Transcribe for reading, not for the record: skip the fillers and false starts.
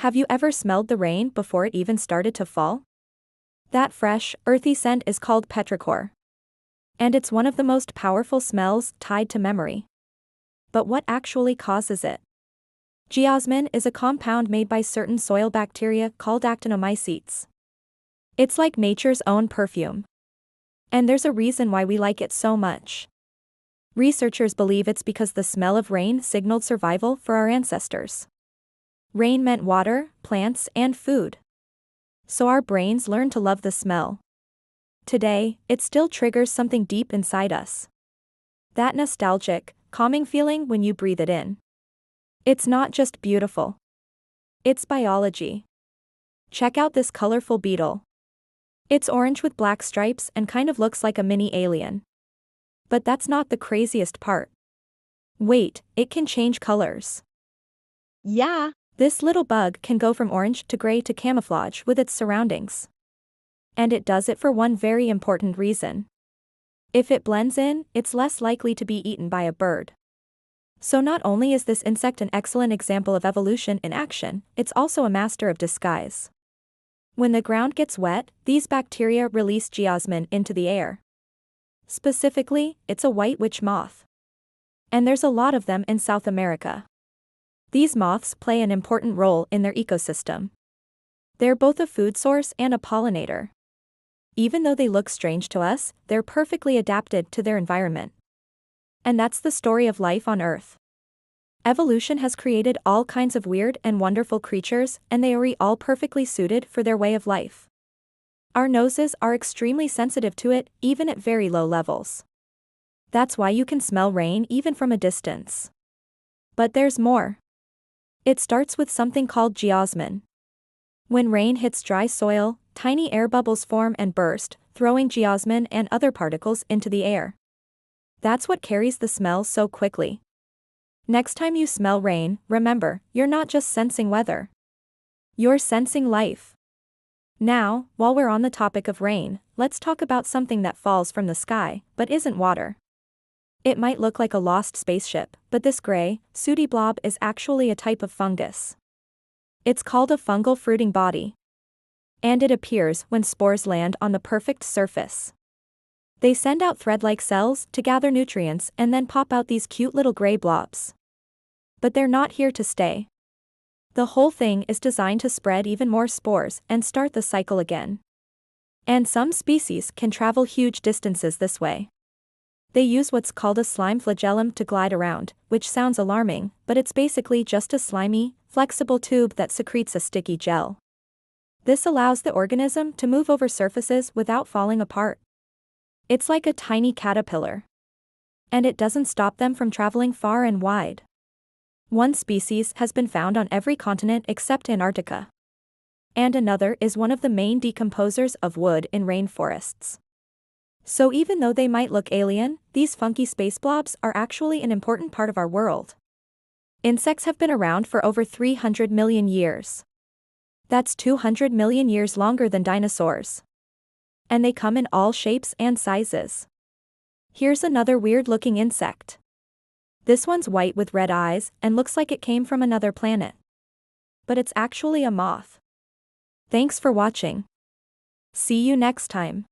Have you ever smelled the rain before it even started to fall? That fresh, earthy scent is called petrichor. And it's one of the most powerful smells tied to memory. But what actually causes it? Geosmin is a compound made by certain soil bacteria called actinomycetes. It's like nature's own perfume. And there's a reason why we like it so much. Researchers believe it's because the smell of rain signaled survival for our ancestors. Rain meant water, plants, and food. So our brains learned to love the smell. Today, it still triggers something deep inside us. That nostalgic, calming feeling when you breathe it in. It's not just beautiful. It's biology. Check out this colorful beetle. It's orange with black stripes and kind of looks like a mini alien. But that's not the craziest part. Wait, it can change colors. Yeah, this little bug can go from orange to gray to camouflage with its surroundings. And it does it for one very important reason. If it blends in, it's less likely to be eaten by a bird. So not only is this insect an excellent example of evolution in action, it's also a master of disguise. When the ground gets wet, these bacteria release geosmin into the air. Specifically, it's a white witch moth. And there's a lot of them in South America. These moths play an important role in their ecosystem. They're both a food source and a pollinator. Even though they look strange to us, they're perfectly adapted to their environment. And that's the story of life on Earth. Evolution has created all kinds of weird and wonderful creatures, and they are all perfectly suited for their way of life. Our noses are extremely sensitive to it, even at very low levels. That's why you can smell rain even from a distance. But there's more. It starts with something called geosmin. When rain hits dry soil, tiny air bubbles form and burst, throwing geosmin and other particles into the air. That's what carries the smell so quickly. Next time you smell rain, remember, you're not just sensing weather. You're sensing life. Now, while we're on the topic of rain, let's talk about something that falls from the sky, but isn't water. It might look like a lost spaceship, but this gray, sooty blob is actually a type of fungus. It's called a fungal fruiting body. And it appears when spores land on the perfect surface. They send out thread-like cells to gather nutrients and then pop out these cute little gray blobs. But they're not here to stay. The whole thing is designed to spread even more spores and start the cycle again. And some species can travel huge distances this way. They use what's called a slime flagellum to glide around, which sounds alarming, but it's basically just a slimy, flexible tube that secretes a sticky gel. This allows the organism to move over surfaces without falling apart. It's like a tiny caterpillar. And it doesn't stop them from traveling far and wide. One species has been found on every continent except Antarctica. And another is one of the main decomposers of wood in rainforests. So even though they might look alien, these funky space blobs are actually an important part of our world. Insects have been around for over 300 million years. That's 200 million years longer than dinosaurs. And they come in all shapes and sizes. Here's another weird-looking insect. This one's white with red eyes and looks like it came from another planet. But it's actually a moth. Thanks for watching. See you next time.